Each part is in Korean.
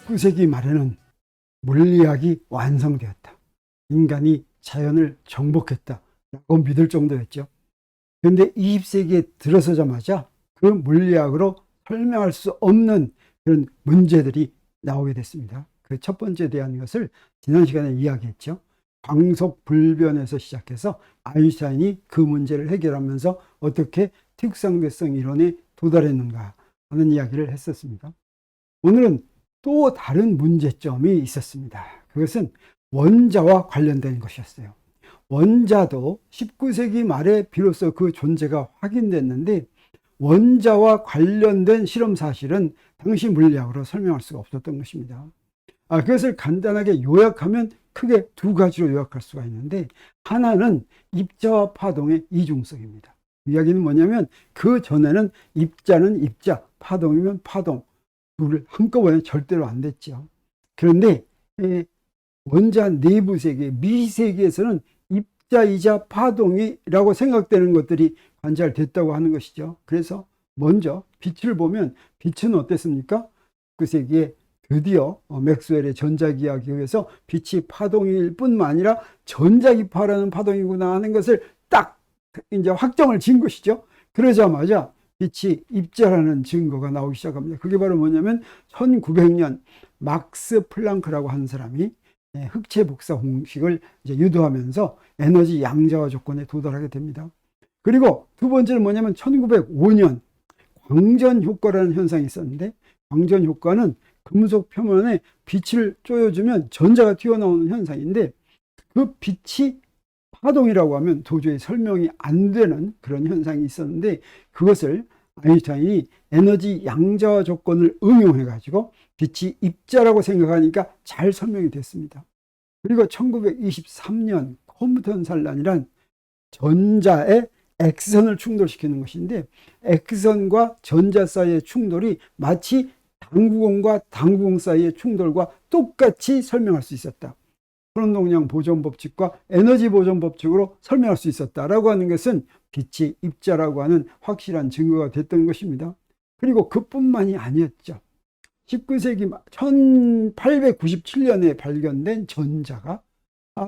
19세기 말에는 물리학이 완성되었다. 인간이 자연을 정복했다라고 믿을 정도였죠. 그런데 20세기에 들어서자마자 그 물리학으로 설명할 수 없는 그런 문제들이 나오게 됐습니다. 그 첫 번째 대한 것을 지난 시간에 이야기했죠. 광속 불변에서 시작해서 아인슈타인이 그 문제를 해결하면서 어떻게 특상대성 이론에 도달했는가 하는 이야기를 했었습니다. 오늘은 또 다른 문제점이 있었습니다. 그것은 원자와 관련된 것이었어요. 원자도 19세기 말에 비로소 그 존재가 확인됐는데 원자와 관련된 실험 사실은 당시 물리학으로 설명할 수가 없었던 것입니다. 그것을 간단하게 요약하면 크게 두 가지로 요약할 수가 있는데, 하나는 입자와 파동의 이중성입니다. 이야기는 뭐냐면 그 전에는 입자는 입자, 파동이면 파동, 둘을 한꺼번에 절대로 안 됐죠. 그런데 원자 내부 세계, 미세계에서는 입자이자 파동이라고 생각되는 것들이 관찰됐다고 하는 것이죠. 그래서 먼저 빛을 보면 빛은 어땠습니까? 그 세기에 드디어 맥스웰의 전자기하학에 의해서 빛이 파동일 뿐만 아니라 전자기파라는 파동이구나 하는 것을 딱 이제 확정을 지은 것이죠. 그러자마자 빛이 입자라는 증거가 나오기 시작합니다. 그게 바로 뭐냐면 1900년 막스 플랑크라고 하는 사람이 흑체 복사 공식을 이제 유도하면서 에너지 양자화 조건에 도달하게 됩니다. 그리고 두 번째는 뭐냐면 1905년 광전 효과라는 현상이 있었는데, 광전 효과는 금속 표면에 빛을 쪼여주면 전자가 튀어나오는 현상인데, 그 빛이 파동이라고 하면 도저히 설명이 안 되는 그런 현상이 있었는데, 그것을 아인슈타인이 에너지 양자화 조건을 응용해 가지고 빛이 입자라고 생각하니까 잘 설명이 됐습니다. 그리고 1923년 컴퓨터 산란이란 전자의 X선을 충돌시키는 것인데, X선과 전자 사이의 충돌이 마치 당구공과 당구공 사이의 충돌과 똑같이 설명할 수 있었다. 선운동량 보존 법칙과 에너지 보존 법칙으로 설명할 수 있었다라고 하는 것은 빛이 입자라고 하는 확실한 증거가 됐던 것입니다. 그리고 그뿐만이 아니었죠. 19세기 1897년에 발견된 전자가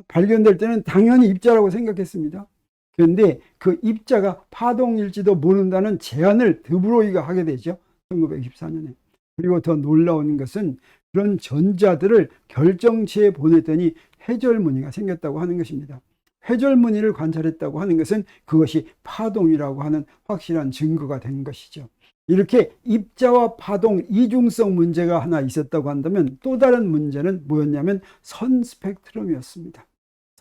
발견될 때는 당연히 입자라고 생각했습니다. 그런데 그 입자가 파동일지도 모른다는 제안을 드브로이가 하게 되죠. 1924년에. 그리고 더 놀라운 것은 그런 전자들을 결정체에 보냈더니 회절무늬가 생겼다고 하는 것입니다. 회절무늬를 관찰했다고 하는 것은 그것이 파동이라고 하는 확실한 증거가 된 것이죠. 이렇게 입자와 파동 이중성 문제가 하나 있었다고 한다면, 또 다른 문제는 뭐였냐면 선 스펙트럼이었습니다.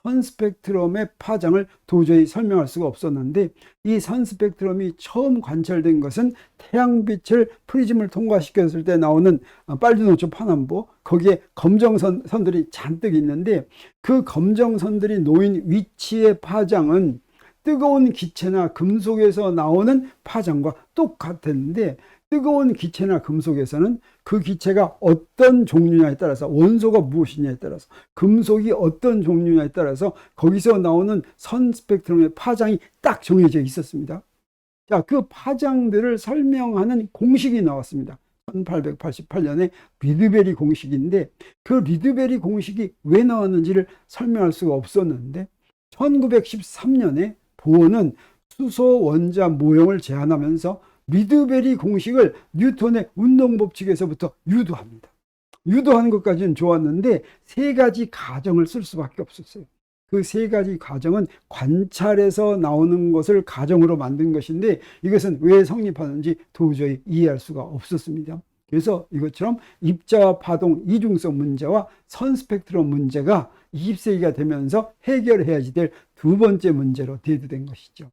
선 스펙트럼의 파장을 도저히 설명할 수가 없었는데, 이 선 스펙트럼이 처음 관찰된 것은 태양빛을 프리즘을 통과시켰을 때 나오는 빨주노초 파남보, 거기에 검정선들이 잔뜩 있는데, 그 검정선들이 놓인 위치의 파장은 뜨거운 기체나 금속에서 나오는 파장과 똑같았는데, 뜨거운 기체나 금속에서는 그 기체가 어떤 종류냐에 따라서, 원소가 무엇이냐에 따라서, 금속이 어떤 종류냐에 따라서 거기서 나오는 선 스펙트럼의 파장이 딱 정해져 있었습니다. 자, 그 파장들을 설명하는 공식이 나왔습니다. 1888년에 리드베리 공식인데, 그 리드베리 공식이 왜 나왔는지를 설명할 수가 없었는데, 1913년에 보어는 수소 원자 모형을 제안하면서 리드베리 공식을 뉴턴의 운동법칙에서부터 유도합니다. 유도하는 것까지는 좋았는데 세 가지 가정을 쓸 수밖에 없었어요. 그 세 가지 가정은 관찰에서 나오는 것을 가정으로 만든 것인데, 이것은 왜 성립하는지 도저히 이해할 수가 없었습니다. 그래서 이것처럼 입자와 파동 이중성 문제와 선 스펙트럼 문제가 20세기가 되면서 해결해야지 될 두 번째 문제로 대두된 것이죠.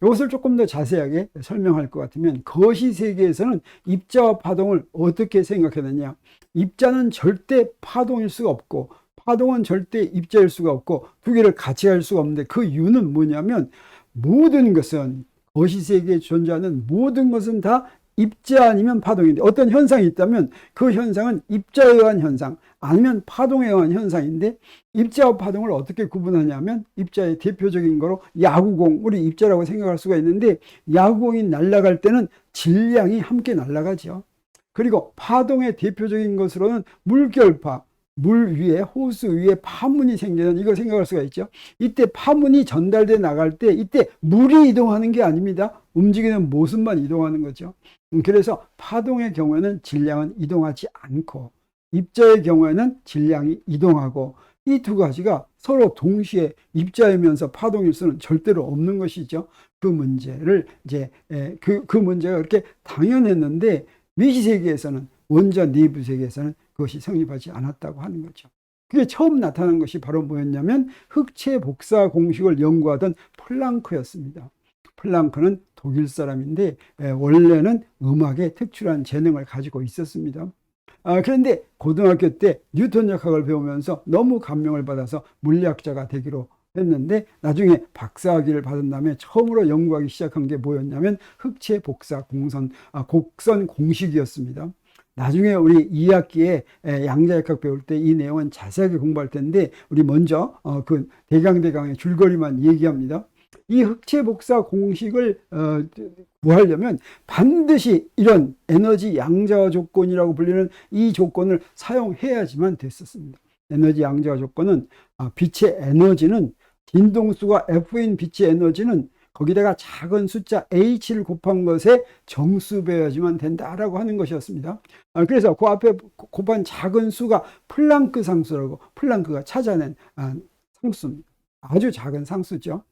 이것을 조금 더 자세하게 설명할 것 같으면, 거시 세계에서는 입자와 파동을 어떻게 생각했느냐. 입자는 절대 파동일 수가 없고 파동은 절대 입자일 수가 없고 두 개를 같이 할 수가 없는데, 그 이유는 뭐냐면, 모든 것은, 거시 세계에 존재하는 모든 것은 다 입자 아니면 파동인데, 어떤 현상이 있다면 그 현상은 입자에 의한 현상 아니면 파동에 의한 현상인데, 입자와 파동을 어떻게 구분하냐면, 입자의 대표적인 거로 야구공, 우리 입자라고 생각할 수가 있는데, 야구공이 날아갈 때는 질량이 함께 날아가죠. 그리고 파동의 대표적인 것으로는 물결파, 물 위에, 호수 위에 파문이 생기는, 이거 생각할 수가 있죠. 이때 파문이 전달돼 나갈 때 이때 물이 이동하는 게 아닙니다. 움직이는 모습만 이동하는 거죠. 그래서 파동의 경우에는 질량은 이동하지 않고, 입자의 경우에는 질량이 이동하고, 이 두 가지가 서로 동시에 입자이면서 파동일 수는 절대로 없는 것이죠. 그 문제를 이제 그 문제가 그렇게 당연했는데 미시세계에서는, 원자 내부 세계에서는 그것이 성립하지 않았다고 하는 거죠. 그게 처음 나타난 것이 바로 뭐였냐면 흑체 복사 공식을 연구하던 플랑크였습니다. 플랑크는 독일 사람인데 원래는 음악에 특출한 재능을 가지고 있었습니다. 그런데 고등학교 때 뉴턴 역학을 배우면서 너무 감명을 받아서 물리학자가 되기로 했는데, 나중에 박사학위를 받은 다음에 처음으로 연구하기 시작한 게 뭐였냐면 흑체 복사 곡선 공식이었습니다. 나중에 우리 2학기에 양자역학 배울 때 이 내용은 자세하게 공부할 텐데, 우리 먼저 그 대강의 줄거리만 얘기합니다. 이 흑체 복사 공식을 구하려면 반드시 이런 에너지 양자화 조건이라고 불리는 이 조건을 사용해야지만 됐었습니다. 에너지 양자화 조건은 빛의 에너지는, 진동수가 F인 빛의 에너지는 거기다가 작은 숫자 h를 곱한 것에 정수배여야지만 된다라고 하는 것이었습니다. 그래서 그 앞에 곱한 작은 수가 플랑크 상수라고, 플랑크가 찾아낸 상수입니다. 아주 작은 상수죠.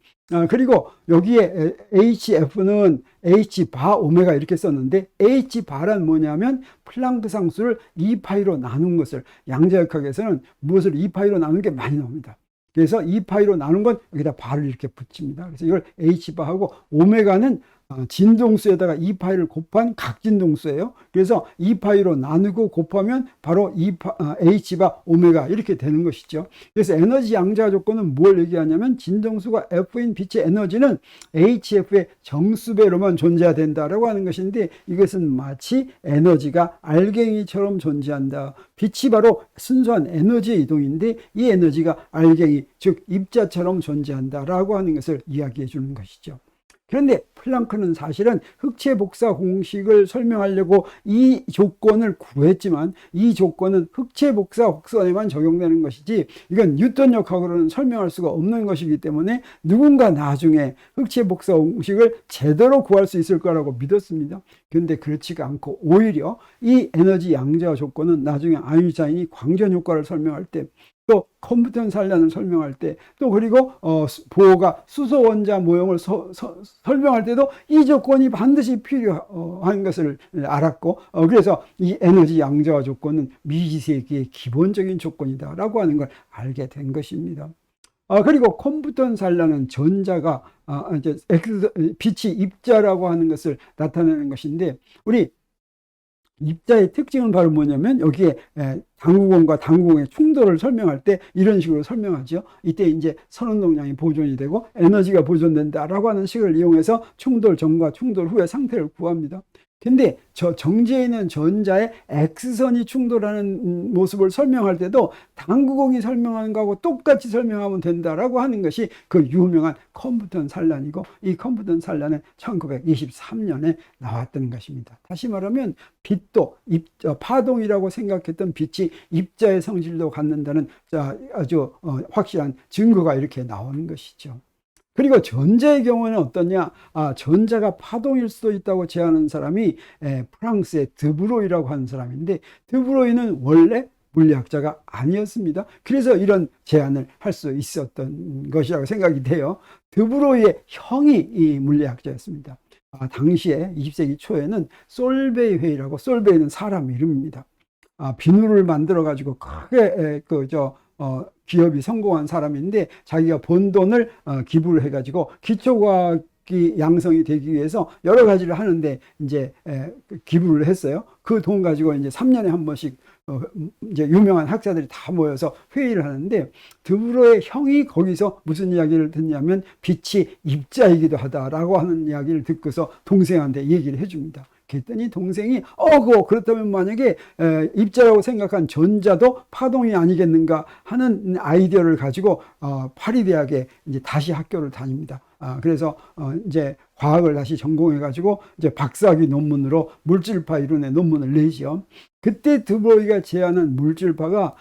그리고 여기에 hf는 h바 오메가 이렇게 썼는데, h바란 뭐냐면 플랑크 상수를 2파이로 나눈 것을, 양자역학에서는 무엇을 2파이로 나눈 게 많이 나옵니다. 그래서 2파이로 나눈 건 여기다 바를 이렇게 붙입니다. 그래서 이걸 h바하고, 오메가는 진동수에다가 2파이를 곱한 각진동수예요. 그래서 2파이로 나누고 곱하면 바로 h바 오메가 이렇게 되는 것이죠. 그래서 에너지 양자 조건은 뭘 얘기하냐면, 진동수가 F인 빛의 에너지는 hf의 정수배로만 존재해야 된다라고 하는 것인데, 이것은 마치 에너지가 알갱이처럼 존재한다. 빛이 바로 순수한 에너지의 이동인데 이 에너지가 알갱이, 즉 입자처럼 존재한다라고 하는 것을 이야기해 주는 것이죠. 그런데 플랑크는 사실은 흑체 복사 공식을 설명하려고 이 조건을 구했지만, 이 조건은 흑체 복사 곡선에만 적용되는 것이지 이건 뉴턴 역학으로는 설명할 수가 없는 것이기 때문에 누군가 나중에 흑체 복사 공식을 제대로 구할 수 있을 거라고 믿었습니다. 그런데 그렇지가 않고, 오히려 이 에너지 양자 조건은 나중에 아인슈타인이 광전 효과를 설명할 때, 또 컴퓨터 산란을 설명할 때, 또 그리고 보호가 수소 원자 모형을 설명할 때도 이 조건이 반드시 필요한 것을 알았고, 그래서 이 에너지 양자화 조건은 미지세계의 기본적인 조건이다라고 하는 걸 알게 된 것입니다. 그리고 컴퓨터 산란은 전자가 이제 빛이 입자라고 하는 것을 나타내는 것인데, 우리 입자의 특징은 바로 뭐냐면 여기에 당구공과 당구공의 충돌을 설명할 때 이런 식으로 설명하죠. 이때 이제 선운동량이 보존이 되고 에너지가 보존된다라고 하는 식을 이용해서 충돌 전과 충돌 후의 상태를 구합니다. 근데 저 정지해 있는 전자의 X선이 충돌하는 모습을 설명할 때도 당구공이 설명하는 거하고 똑같이 설명하면 된다라고 하는 것이 그 유명한 컴퓨터 산란이고, 이 컴퓨터 산란은 1923년에 나왔던 것입니다. 다시 말하면 빛도 파동이라고 생각했던 빛이 입자의 성질도 갖는다는 아주 확실한 증거가 이렇게 나오는 것이죠. 그리고 전자의 경우는 어떠냐? 전자가 파동일 수도 있다고 제안한 사람이 프랑스의 드브로이라고 하는 사람인데, 드브로이는 원래 물리학자가 아니었습니다. 그래서 이런 제안을 할 수 있었던 것이라고 생각이 돼요. 드브로이의 형이 이 물리학자였습니다. 당시에 20세기 초에는 솔베이 회의라고, 솔베이는 사람 이름입니다. 비누를 만들어 가지고 크게 기업이 성공한 사람인데, 자기가 번 돈을 기부를 해가지고 기초과학이 양성이 되기 위해서 여러 가지를 하는데 이제 기부를 했어요. 그 돈 가지고 이제 3년에 한 번씩 이제 유명한 학자들이 다 모여서 회의를 하는데, 드브로의 형이 거기서 무슨 이야기를 듣냐면 빛이 입자이기도 하다라고 하는 이야기를 듣고서 동생한테 얘기를 해줍니다. 그랬더니 동생이 그렇다면 만약에 입자라고 생각한 전자도 파동이 아니겠는가 하는 아이디어를 가지고 파리대학에 이제 다시 학교를 다닙니다. 그래서 이제 과학을 다시 전공해가지고 이제 박사학위 논문으로 물질파 이론의 논문을 내죠. 그때 드브로이가 제안한 물질파가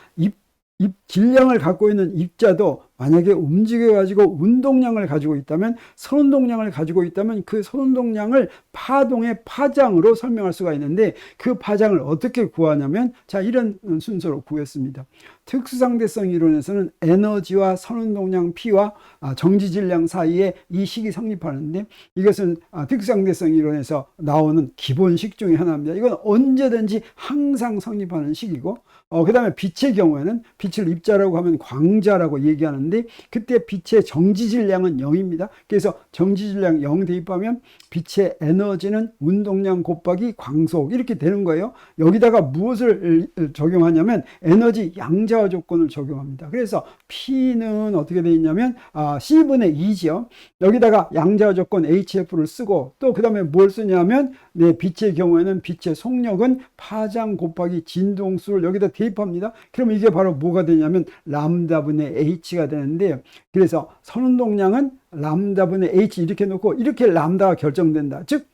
질량을 갖고 있는 입자도 만약에 움직여가지고 운동량을 가지고 있다면, 선운동량을 가지고 있다면 그 선운동량을 파동의 파장으로 설명할 수가 있는데, 그 파장을 어떻게 구하냐면, 자, 이런 순서로 구했습니다. 특수상대성 이론에서는 에너지와 선운동량 P와 정지질량 사이에 이 식이 성립하는데, 이것은 특수상대성 이론에서 나오는 기본식 중에 하나입니다. 이건 언제든지 항상 성립하는 식이고, 그 다음에 빛의 경우에는, 빛을 입자라고 하면 광자라고 얘기하는데, 그때 빛의 정지질량은 0입니다. 그래서 정지질량 0 대입하면 빛의 에너지는 운동량 곱하기 광속 이렇게 되는 거예요. 여기다가 무엇을 적용하냐면 에너지 양자화 조건을 적용합니다. 그래서 P는 어떻게 되어 있냐면 C분의 2죠. 여기다가 양자화 조건 HF를 쓰고, 또 그 다음에 뭘 쓰냐면 빛의 경우에는 빛의 속력은 파장 곱하기 진동수를 여기다 대입합니다. 그럼 이게 바로 뭐가 되냐면 람다분의 H가 되는데, 그래서 선운동량은 람다분의 H 이렇게 놓고, 이렇게 람다가 결정된다. 즉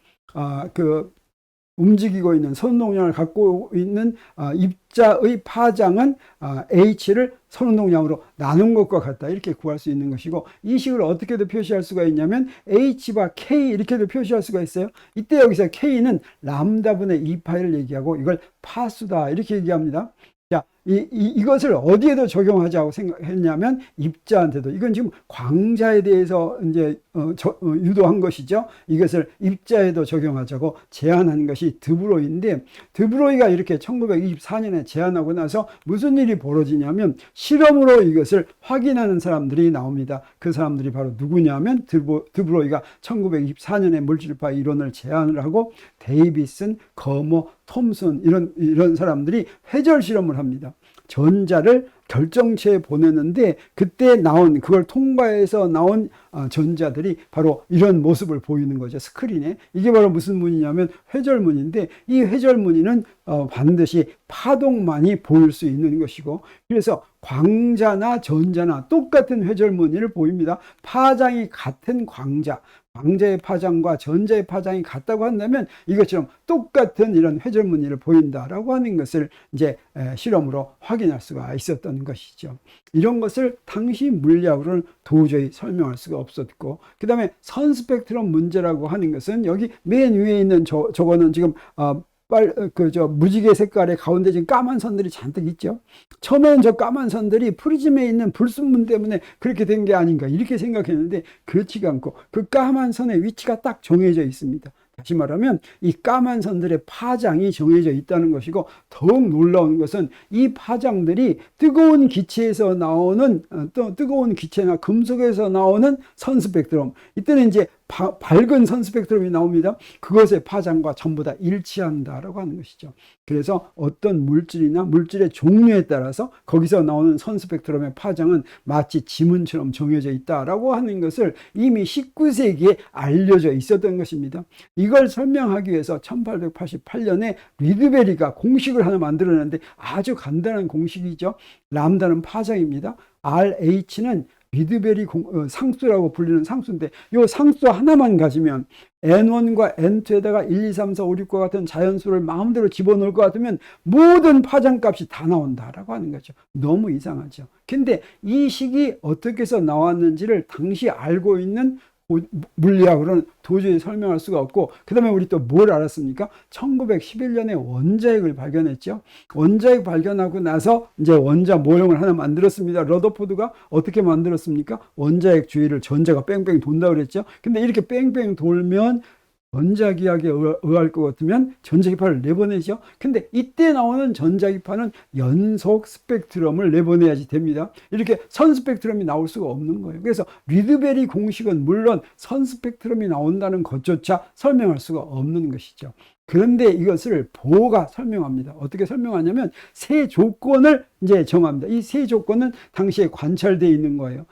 움직이고 있는 선운동량을 갖고 있는 입자의 파장은 H를 선운동량으로 나눈 것과 같다. 이렇게 구할 수 있는 것이고, 이 식을 어떻게도 표시할 수가 있냐면 H와 K 이렇게도 표시할 수가 있어요. 이때 여기서 K는 람다분의 2파이를 얘기하고, 이걸 파수다 이렇게 얘기합니다. 자, 이것을 어디에도 적용하자고 생각했냐면 입자한테도. 이건 지금 광자에 대해서 이제 유도한 것이죠. 이것을 입자에도 적용하자고 제안한 것이 드브로이인데, 드브로이가 이렇게 1924년에 제안하고 나서 무슨 일이 벌어지냐면 실험으로 이것을 확인하는 사람들이 나옵니다. 그 사람들이 바로 누구냐면 드브로이가 1924년에 물질파 이론을 제안을 하고, 데이비슨, 거머, 톰슨 이런 사람들이 회절 실험을 합니다. 전자를 결정체에 보내는데, 그때 나온, 그걸 통과해서 나온 전자들이 바로 이런 모습을 보이는 거죠. 스크린에. 이게 바로 무슨 무늬냐면 회절무늬인데, 이 회절무늬는 반드시 파동만이 보일 수 있는 것이고, 그래서 광자나 전자나 똑같은 회절무늬를 보입니다. 파장이 같은 광자의 파장과 전자의 파장이 같다고 한다면 이것처럼 똑같은 이런 회절무늬를 보인다라고 하는 것을 이제 실험으로 확인할 수가 있었던 것이죠. 이런 것을 당시 물리학으로는 도저히 설명할 수가 없었고, 그 다음에 선스펙트럼 문제라고 하는 것은 여기 맨 위에 있는 저거는 지금 무지개 색깔의 가운데 지금 까만 선들이 잔뜩 있죠. 처음에는 저 까만 선들이 프리즘에 있는 불순물 때문에 그렇게 된 게 아닌가 이렇게 생각했는데, 그렇지가 않고 그 까만 선의 위치가 딱 정해져 있습니다. 다시 말하면 이 까만 선들의 파장이 정해져 있다는 것이고, 더욱 놀라운 것은 이 파장들이 뜨거운 기체에서 나오는, 또 뜨거운 기체나 금속에서 나오는 선스펙트럼, 이때는 이제 밝은 선스펙트럼이 나옵니다. 그것의 파장과 전부 다 일치한다라고 하는 것이죠. 그래서 어떤 물질이나 물질의 종류에 따라서 거기서 나오는 선스펙트럼의 파장은 마치 지문처럼 정해져 있다라고 하는 것을 이미 19세기에 알려져 있었던 것입니다. 이걸 설명하기 위해서 1888년에 리드베리가 공식을 하나 만들어냈는데, 아주 간단한 공식이죠. 람다는 파장입니다. RH는 리드베리 상수라고 불리는 상수인데, 이 상수 하나만 가지면 N1과 N2에다가 1, 2, 3, 4, 5, 6과 같은 자연수를 마음대로 집어넣을 것 같으면 모든 파장값이 다 나온다라고 하는 거죠. 너무 이상하죠. 근데 이 식이 어떻게 해서 나왔는지를 당시 알고 있는 물리학으로는 도저히 설명할 수가 없고, 그 다음에 우리 또 뭘 알았습니까? 1911년에 원자핵을 발견했죠. 원자핵 발견하고 나서 이제 원자 모형을 하나 만들었습니다. 러더포드가 어떻게 만들었습니까? 원자핵 주위를 전자가 뺑뺑 돈다 그랬죠. 근데 이렇게 뺑뺑 돌면 전자기하게 의할 것 같으면 전자기파를 내보내죠. 근데 이때 나오는 전자기파는 연속 스펙트럼을 내보내야지 됩니다. 이렇게 선스펙트럼이 나올 수가 없는 거예요. 그래서 리드베리 공식은 물론 선스펙트럼이 나온다는 것조차 설명할 수가 없는 것이죠. 그런데 이것을 보어가 설명합니다. 어떻게 설명하냐면 세 조건을 이제 정합니다. 이 세 조건은 당시에 관찰되어 있는 거예요.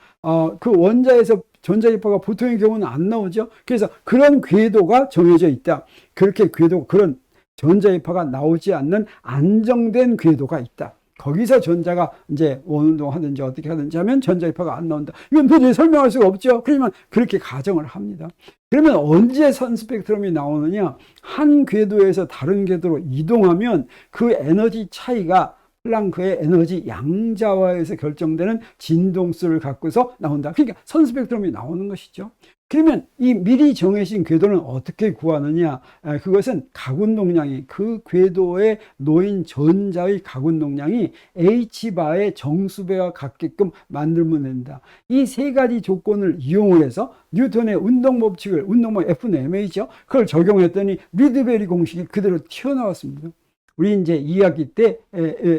그 원자에서 전자기파가 보통의 경우는 안 나오죠. 그래서 그런 궤도가 정해져 있다. 그렇게 그런 전자기파가 나오지 않는 안정된 궤도가 있다. 거기서 전자가 이제 원운동하든지 어떻게 하든지 하면 전자기파가 안 나온다. 이건 도저히 설명할 수가 없죠. 그러면 그렇게 가정을 합니다. 그러면 언제 선 스펙트럼이 나오느냐? 한 궤도에서 다른 궤도로 이동하면 그 에너지 차이가 플랑크의 에너지 양자와에서 결정되는 진동수를 갖고서 나온다. 그러니까 선 스펙트럼이 나오는 것이죠. 그러면 이 미리 정해진 궤도는 어떻게 구하느냐? 그것은 각운동량이 그 궤도에 놓인 전자의 각운동량이 h바의 정수배와 같게끔 만들면 된다. 이 세 가지 조건을 이용을 해서 뉴턴의 운동법칙을 운동법 F는 ma죠. 그걸 적용했더니 리드베리 공식이 그대로 튀어나왔습니다. 우리 이제 2학기 때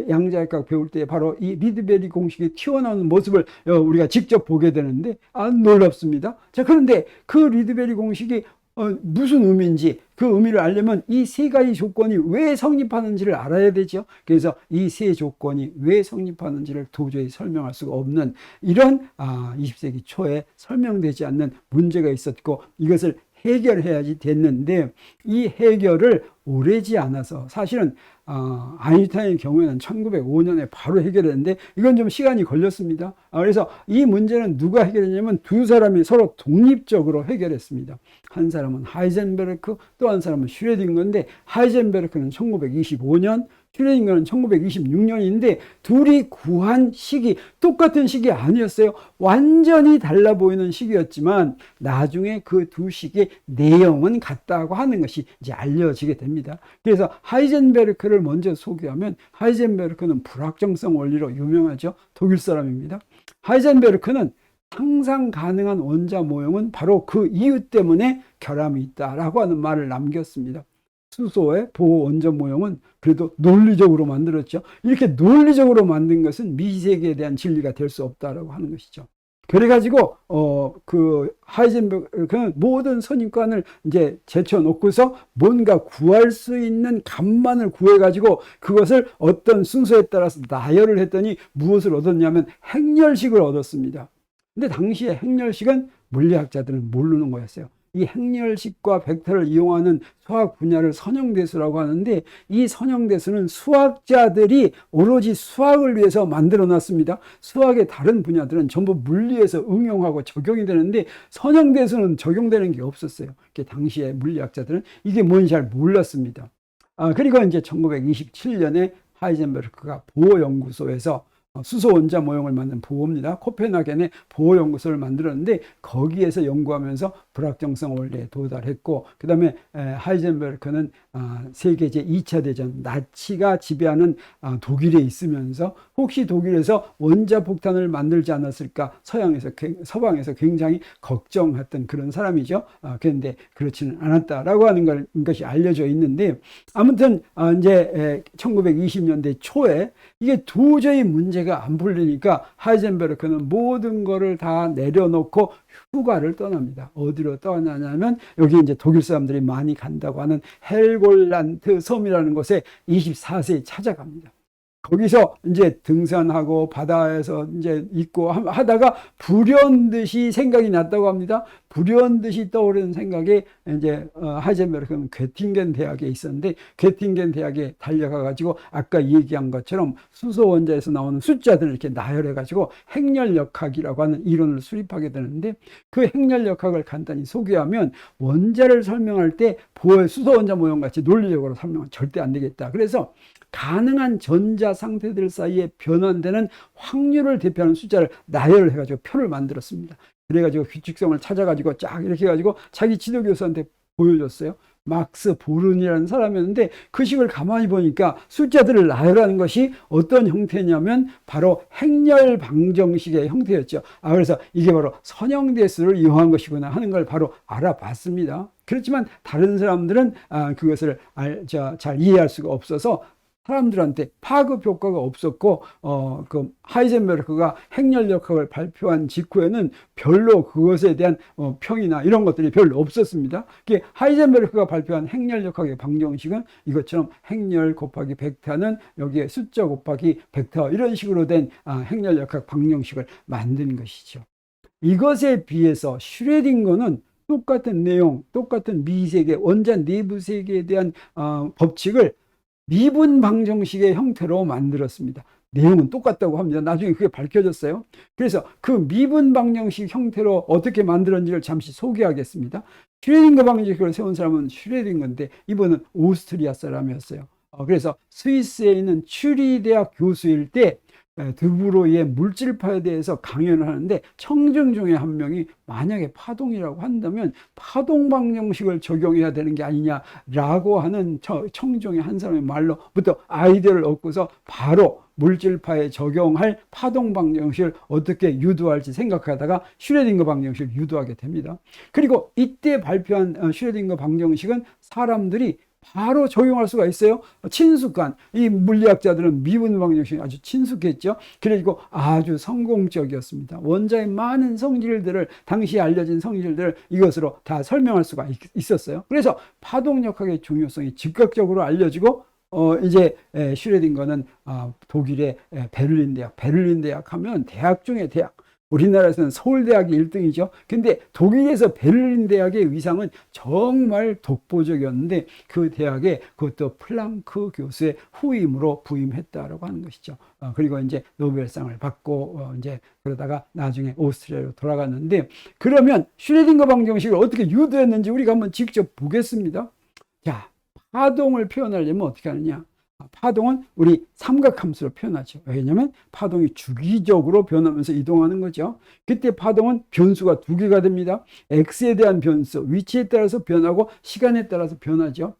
양자역학 배울 때 바로 이 리드베리 공식이 튀어나오는 모습을 우리가 직접 보게 되는데 놀랍습니다. 자, 그런데 그 리드베리 공식이 무슨 의미인지 그 의미를 알려면 이 세 가지 조건이 왜 성립하는지를 알아야 되죠. 그래서 이 세 조건이 왜 성립하는지를 도저히 설명할 수가 없는 이런 20세기 초에 설명되지 않는 문제가 있었고 이것을 해결해야지 됐는데 이 해결을 오래지 않아서 사실은 아인슈타인의 경우에는 1905년에 바로 해결했는데 이건 좀 시간이 걸렸습니다. 그래서 이 문제는 누가 해결했냐면 두 사람이 서로 독립적으로 해결했습니다. 한 사람은 하이젠베르크, 또 한 사람은 슈레딩거인데 하이젠베르크는 1925년, 슈레딩거는 1926년인데 둘이 구한 시기 똑같은 시기 아니었어요. 완전히 달라 보이는 시기였지만 나중에 그 두 시기의 내용은 같다고 하는 것이 이제 알려지게 됩니다. 그래서 하이젠베르크를 먼저 소개하면 하이젠베르크는 불확정성 원리로 유명하죠. 독일 사람입니다. 하이젠베르크는 상상 가능한 원자 모형은 바로 그 이유 때문에 결함이 있다라고 하는 말을 남겼습니다. 수소의 보호 원전 모형은 그래도 논리적으로 만들었죠. 이렇게 논리적으로 만든 것은 미세계에 대한 진리가 될 수 없다라고 하는 것이죠. 그래가지고 그 하이젠베르크는 모든 선입관을 이제 제쳐놓고서 뭔가 구할 수 있는 값만을 구해가지고 그것을 어떤 순서에 따라서 나열을 했더니 무엇을 얻었냐면 행렬식을 얻었습니다. 근데 당시에 행렬식은 물리학자들은 모르는 거였어요. 이 행렬식과 벡터를 이용하는 수학 분야를 선형대수라고 하는데 이 선형대수는 수학자들이 오로지 수학을 위해서 만들어 놨습니다. 수학의 다른 분야들은 전부 물리에서 응용하고 적용이 되는데 선형대수는 적용되는 게 없었어요. 당시에 물리학자들은 이게 뭔지 잘 몰랐습니다. 그리고 이제 1927년에 하이젠베르크가 보호연구소에서 수소 원자 모형을 만든 보호입니다. 코펜하겐의 보호연구소를 만들었는데 거기에서 연구하면서 불확정성 원리에 도달했고 그 다음에 하이젠베르크는 세계 제2차 대전 나치가 지배하는 독일에 있으면서 혹시 독일에서 원자폭탄을 만들지 않았을까 서방에서 굉장히 걱정했던 그런 사람이죠. 그런데 그렇지는 않았다라고 하는 것이 알려져 있는데 아무튼 이제 1920년대 초에 이게 도저히 문제가 안 풀리니까 하이젠베르크는 모든 거를 다 내려놓고 휴가를 떠납니다. 어디로 떠나냐면 여기 이제 독일 사람들이 많이 간다고 하는 헬골란트 섬이라는 곳에 24세에 찾아갑니다. 거기서 이제 등산하고 바다에서 이제 있고 하다가 불현듯이 생각이 났다고 합니다. 불현듯이 떠오르는 생각에 이제 하이젠베르크는 괴팅겐 대학에 있었는데 괴팅겐 대학에 달려가 가지고 아까 얘기한 것처럼 수소 원자에서 나오는 숫자들을 이렇게 나열해 가지고 행렬역학이라고 하는 이론을 수립하게 되는데 그 행렬역학을 간단히 소개하면 원자를 설명할 때 수소 원자 모형 같이 논리적으로 설명은 절대 안 되겠다. 그래서 가능한 전자 상태들 사이에 변환되는 확률을 대표하는 숫자를 나열을 해가지고 표를 만들었습니다. 그래가지고 규칙성을 찾아가지고 쫙 이렇게 해가지고 자기 지도교수한테 보여줬어요. 막스 보른이라는 사람이었는데 그 식을 가만히 보니까 숫자들을 나열하는 것이 어떤 형태냐면 바로 행렬 방정식의 형태였죠. 그래서 이게 바로 선형대수를 이용한 것이구나 하는 걸 바로 알아봤습니다. 그렇지만 다른 사람들은 그것을 잘 이해할 수가 없어서 사람들한테 파급 효과가 없었고 그 하이젠베르크가 행렬역학을 발표한 직후에는 별로 그것에 대한 평이나 이런 것들이 별로 없었습니다. 하이젠베르크가 발표한 행렬역학의 방정식은 이것처럼 행렬 곱하기 벡터는 여기에 숫자 곱하기 벡터 이런 식으로 된 행렬역학 방정식을 만든 것이죠. 이것에 비해서 슈레딩거는 똑같은 내용, 똑같은 미세계, 원자 내부 세계에 대한 법칙을 미분 방정식의 형태로 만들었습니다. 내용은 똑같다고 합니다. 나중에 그게 밝혀졌어요. 그래서 그 미분 방정식 형태로 어떻게 만들었는지를 잠시 소개하겠습니다. 슈레딩거 방정식을 세운 사람은 슈레딩거인데 이분은 오스트리아 사람이었어요. 그래서 스위스에 있는 츄리 대학 교수일 때 드브로이의 물질파에 대해서 강연을 하는데 청중 중에 한 명이 만약에 파동이라고 한다면 파동 방정식을 적용해야 되는 게 아니냐라고 하는 청중의 한 사람의 말로부터 아이디어를 얻고서 바로 물질파에 적용할 파동 방정식을 어떻게 유도할지 생각하다가 슈레딩거 방정식을 유도하게 됩니다. 그리고 이때 발표한 슈레딩거 방정식은 사람들이 바로 적용할 수가 있어요. 친숙한, 이 물리학자들은 미분 방정식이 아주 친숙했죠. 그리고 아주 성공적이었습니다. 원자의 많은 성질들을, 당시에 알려진 성질들을 이것으로 다 설명할 수가 있었어요. 그래서 파동력학의 중요성이 즉각적으로 알려지고 이제 슈레딩거는 독일의 베를린 대학 하면 대학 중에 대학, 우리나라에서는 서울대학이 1등이죠. 근데 독일에서 베를린 대학의 위상은 정말 독보적이었는데 그 대학에 그것도 플랑크 교수의 후임으로 부임했다라고 하는 것이죠. 그리고 이제 노벨상을 받고 이제 그러다가 나중에 오스트리아로 돌아갔는데, 그러면 슈레딩거 방정식을 어떻게 유도했는지 우리가 한번 직접 보겠습니다. 자, 파동을 표현하려면 어떻게 하느냐? 파동은 우리 삼각함수로 표현하죠. 왜냐하면 파동이 주기적으로 변하면서 이동하는 거죠. 그때 파동은 변수가 두 개가 됩니다. x에 대한 변수, 위치에 따라서 변하고 시간에 따라서 변하죠.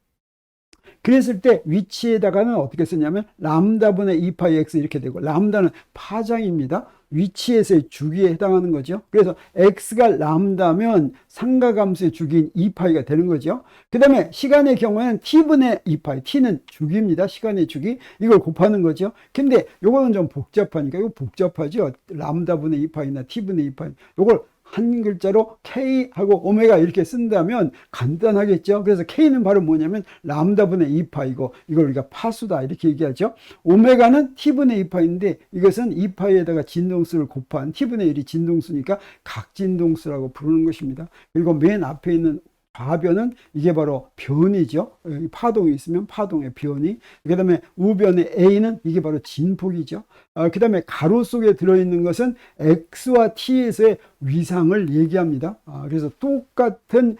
그랬을 때 위치에다가는 어떻게 쓰냐면 람다분의 2파이 x 이렇게 되고, 람다는 파장입니다. 위치에서의 주기에 해당하는 거죠. 그래서 x가 람다면 삼각함수의 주기인 2파이가 되는 거죠. 그 다음에 시간의 경우에는 t분의 2파이, t는 주기입니다. 시간의 주기, 이걸 곱하는 거죠. 근데 요거는 좀 복잡하니까, 이거 복잡하죠. 람다분의 2파이나 t분의 2파이, 요걸 한 글자로 K하고 오메가 이렇게 쓴다면 간단하겠죠. 그래서 K는 바로 뭐냐면 람다분의 2파이고, 이걸 우리가 파수다 이렇게 얘기하죠. 오메가는 T분의 2파인데 이것은 2파이에다가 진동수를 곱한 T분의 1이 진동수니까 각진동수라고 부르는 것입니다. 그리고 맨 앞에 있는 좌변은 이게 바로 변이죠. 파동이 있으면 파동의 변이. 그 다음에 우변의 A는 이게 바로 진폭이죠. 그 다음에 가로 속에 들어있는 것은 X와 T에서의 위상을 얘기합니다. 그래서 똑같은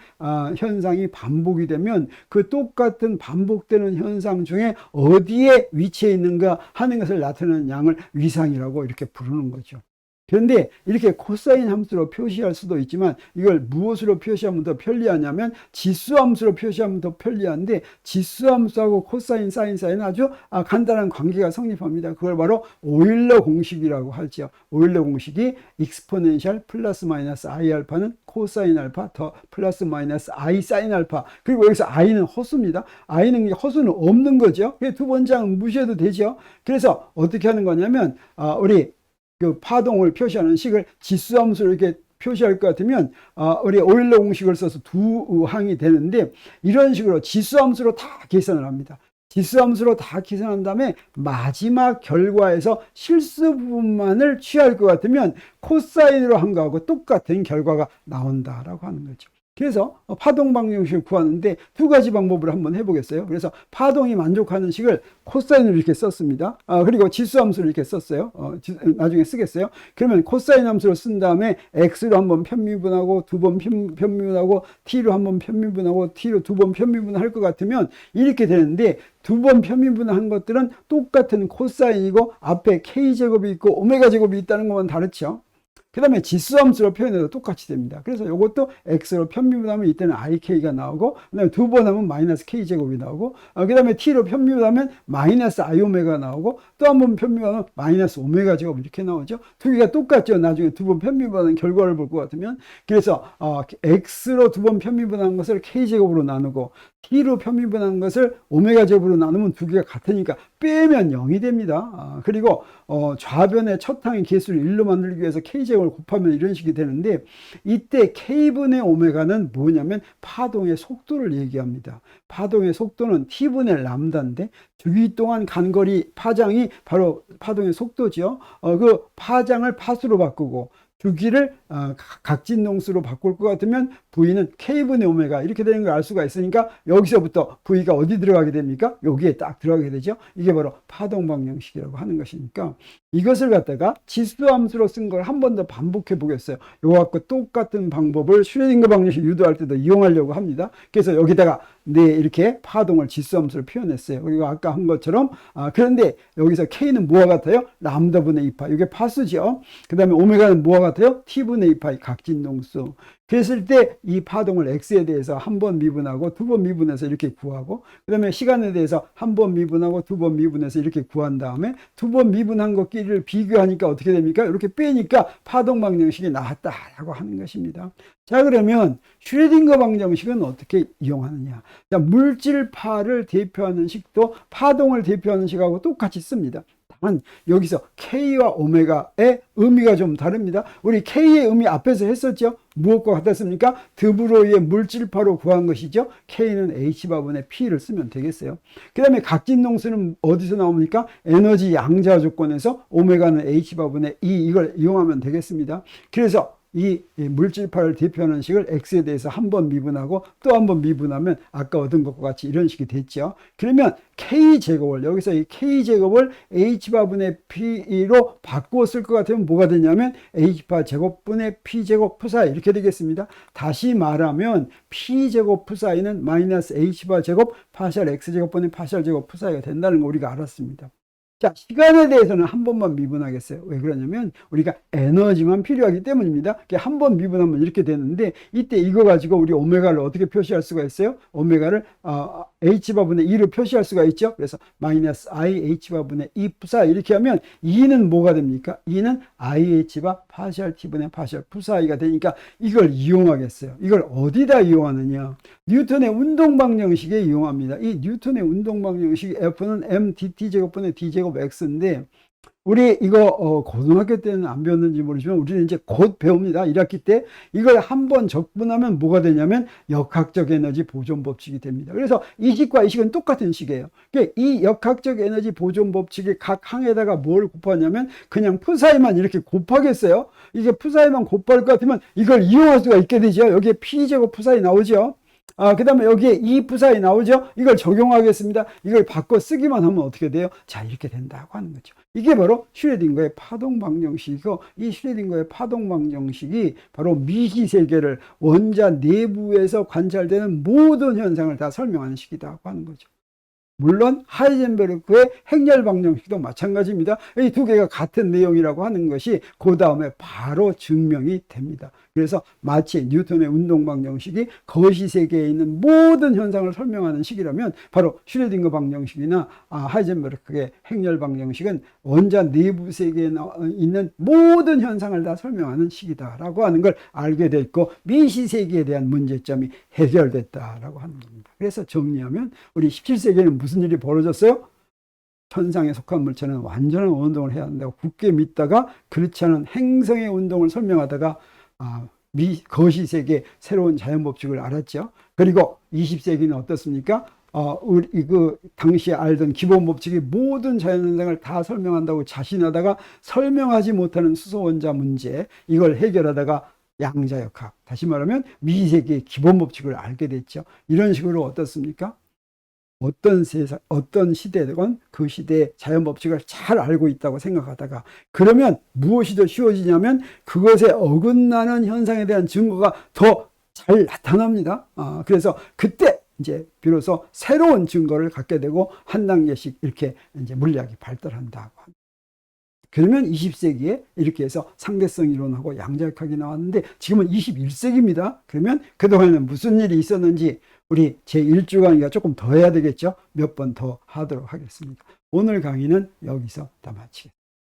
현상이 반복이 되면 그 똑같은 반복되는 현상 중에 어디에 위치해 있는가 하는 것을 나타내는 양을 위상이라고 이렇게 부르는 거죠. 그런데 이렇게 코사인 함수로 표시할 수도 있지만 이걸 무엇으로 표시하면 더 편리하냐면 지수 함수로 표시하면 더 편리한데, 지수 함수하고 코사인, 사인 사이는 아주 간단한 관계가 성립합니다. 그걸 바로 오일러 공식이라고 하죠. 오일러 공식이 익스포넨셜 플러스 마이너스 i 알파는 코사인 알파 더 플러스 마이너스 i 사인 알파, 그리고 여기서 i는 허수입니다. i는 허수는 없는 거죠. 두 번째는 무시해도 되죠. 그래서 어떻게 하는 거냐면 우리 그 파동을 표시하는 식을 지수함수로 이렇게 표시할 것 같으면 우리 오일러 공식을 써서 두 항이 되는데, 이런 식으로 지수함수로 다 계산을 합니다. 지수함수로 다 계산한 다음에 마지막 결과에서 실수 부분만을 취할 것 같으면 코사인으로 한 거하고 똑같은 결과가 나온다라고 하는 거죠. 그래서 파동 방정식을 구하는데 두 가지 방법으로 한번 해보겠어요. 그래서 파동이 만족하는 식을 코사인으로 이렇게 썼습니다. 그리고 지수함수를 이렇게 썼어요. 나중에 쓰겠어요. 그러면 코사인 함수를 쓴 다음에 x로 한번 편미분하고 두 번 편미분하고 t로 한번 편미분하고 t로 두 번 편미분할 것 같으면 이렇게 되는데, 두 번 편미분한 것들은 똑같은 코사인이고 앞에 k제곱이 있고 오메가 제곱이 있다는 것만 다르죠. 그 다음에 지수함수로 표현해도 똑같이 됩니다. 그래서 이것도 x로 편미분하면 이때는 ik가 나오고, 그 다음에 두 번 하면 마이너스 k제곱이 나오고, 그 다음에 t로 편미분하면 마이너스 i오메가 나오고, 또 한 번 편미분하면 마이너스 오메가 제곱 이렇게 나오죠. 두 개가 똑같죠. 나중에 두 번 편미분하는 결과를 볼 것 같으면. 그래서 x로 두 번 편미분한 것을 k제곱으로 나누고 t로 편미분한 것을 오메가 제곱으로 나누면 두 개가 같으니까 빼면 0이 됩니다. 그리고 좌변의 첫 항의 개수를 1로 만들기 위해서 k제곱을 곱하면 이런 식이 되는데, 이때 k분의 오메가는 뭐냐면 파동의 속도를 얘기합니다. 파동의 속도는 t분의 람다인데 주기 동안 간 거리 파장이 바로 파동의 속도죠. 그 파장을 파수로 바꾸고 주기를 각진동수로 바꿀 것 같으면 V는 K분의 오메가 이렇게 되는 걸 알 수가 있으니까 여기서부터 V가 어디 들어가게 됩니까? 여기에 딱 들어가게 되죠. 이게 바로 파동방정식이라고 하는 것이니까 이것을 갖다가 지수함수로 쓴 걸 한 번 더 반복해 보겠어요. 요거하고 똑같은 방법을 슈레딩거 방정식 유도할 때도 이용하려고 합니다. 그래서 여기다가 이렇게 파동을 지수함수로 표현했어요. 그리고 아까 한 것처럼 그런데 여기서 K는 뭐와 같아요? 람다분의 2파. 이게 파수죠. 그 다음에 오메가는 뭐와 같아요? T분의 2파 각진동수. 그랬을 때 이 파동을 X에 대해서 한 번 미분하고 두 번 미분해서 이렇게 구하고 그 다음에 시간에 대해서 한 번 미분하고 두 번 미분해서 이렇게 구한 다음에 두 번 미분한 것끼리를 비교하니까 어떻게 됩니까? 이렇게 빼니까 파동 방정식이 나왔다라고 하는 것입니다. 자, 그러면 슈레딩거 방정식은 어떻게 이용하느냐? 자, 물질파를 대표하는 식도 파동을 대표하는 식하고 똑같이 씁니다. 다만 여기서 K와 오메가의 의미가 좀 다릅니다. 우리 K의 의미 앞에서 했었죠. 무엇과 같았습니까? 드브로이의 물질파로 구한 것이죠. K는 H바분의 P를 쓰면 되겠어요. 그 다음에 각진동수는 어디서 나옵니까? 에너지 양자 조건에서 오메가는 H바분의 E 이걸 이용하면 되겠습니다. 그래서 이 물질파를 대표하는 식을 X에 대해서 한 번 미분하고 또 한 번 미분하면 아까 얻은 것과 같이 이런 식이 됐죠. 그러면 K제곱을 여기서 이 K제곱을 H바분의 P로 바꾸어 쓸 것 같으면 뭐가 되냐면 H파 제곱분의 P제곱 푸사이 이렇게 되겠습니다. 다시 말하면 P제곱 푸사이는 마이너스 H파 제곱 파셜 X제곱분의 파셜 제곱 푸사이가 된다는 거 우리가 알았습니다. 자, 시간에 대해서는 한 번만 미분하겠어요. 왜 그러냐면 우리가 에너지만 필요하기 때문입니다. 한 번 미분하면 이렇게 되는데 이때 이거 가지고 우리 오메가를 어떻게 표시할 수가 있어요? 오메가를 H바분의 2로 표시할 수가 있죠. 그래서 마이너스 IH바분의 2 푸사 이렇게 하면 2는 뭐가 됩니까? 2는 IH바 파셜 T분의 파셜 푸사이가 되니까 이걸 이용하겠어요. 이걸 어디다 이용하느냐? 뉴턴의 운동방정식에 이용합니다. 이 뉴턴의 운동방정식 F는 mdt제곱분의 d제곱 x인데 우리 이거 고등학교 때는 안 배웠는지 모르지만 우리는 이제 곧 배웁니다. 1학기 때 이걸 한번 적분하면 뭐가 되냐면 역학적 에너지 보존 법칙이 됩니다. 그래서 이 식과 이 식은 똑같은 식이에요. 이 역학적 에너지 보존 법칙이 각 항에다가 뭘 곱하냐면 그냥 푸사이만 이렇게 곱하겠어요. 이게 푸사이만 곱할 것 같으면 이걸 이용할 수가 있게 되죠. 여기에 P제곱 푸사이 나오죠. 그 다음에 여기에 이 푸사이 나오죠. 이걸 적용하겠습니다. 이걸 바꿔 쓰기만 하면 어떻게 돼요? 자, 이렇게 된다고 하는 거죠. 이게 바로 슈레딩거의 파동 방정식이고 이 슈레딩거의 파동 방정식이 바로 미시 세계를 원자 내부에서 관찰되는 모든 현상을 다 설명하는 식이라고 하는 거죠. 물론 하이젠베르크의 행렬 방정식도 마찬가지입니다. 이 두 개가 같은 내용이라고 하는 것이 그 다음에 바로 증명이 됩니다. 그래서 마치 뉴턴의 운동 방정식이 거시 세계에 있는 모든 현상을 설명하는 식이라면 바로 슈레딩거 방정식이나 하이젠베르크의 행렬 방정식은 원자 내부 세계에 있는 모든 현상을 다 설명하는 식이다라고 하는 걸 알게 됐고 미시 세계에 대한 문제점이 해결됐다라고 하는 겁니다. 그래서 정리하면 우리 17세기에는 무슨 일이 벌어졌어요? 천상에 속한 물체는 완전한 운동을 해야 한다고 굳게 믿다가 그렇지 않은 행성의 운동을 설명하다가 거시 세계 새로운 자연 법칙을 알았죠. 그리고 20세기는 어떻습니까? 우리 당시에 알던 기본 법칙이 모든 자연 현상을 다 설명한다고 자신하다가 설명하지 못하는 수소원자 문제 이걸 해결하다가 양자역학, 다시 말하면 미세계의 기본 법칙을 알게 됐죠. 이런 식으로 어떻습니까? 어떤 세상, 어떤 시대건 그 시대의 자연 법칙을 잘 알고 있다고 생각하다가 그러면 무엇이 더 쉬워지냐면 그것에 어긋나는 현상에 대한 증거가 더 잘 나타납니다. 그래서 그때 이제 비로소 새로운 증거를 갖게 되고 한 단계씩 이렇게 이제 물리학이 발달한다고 합니다. 그러면 20세기에 이렇게 해서 상대성 이론하고 양자역학이 나왔는데 지금은 21세기입니다. 그러면 그동안에는 무슨 일이 있었는지 우리 제1주 강의가 조금 더 해야 되겠죠. 몇 번 더 하도록 하겠습니다. 오늘 강의는 여기서 다 마치겠습니다.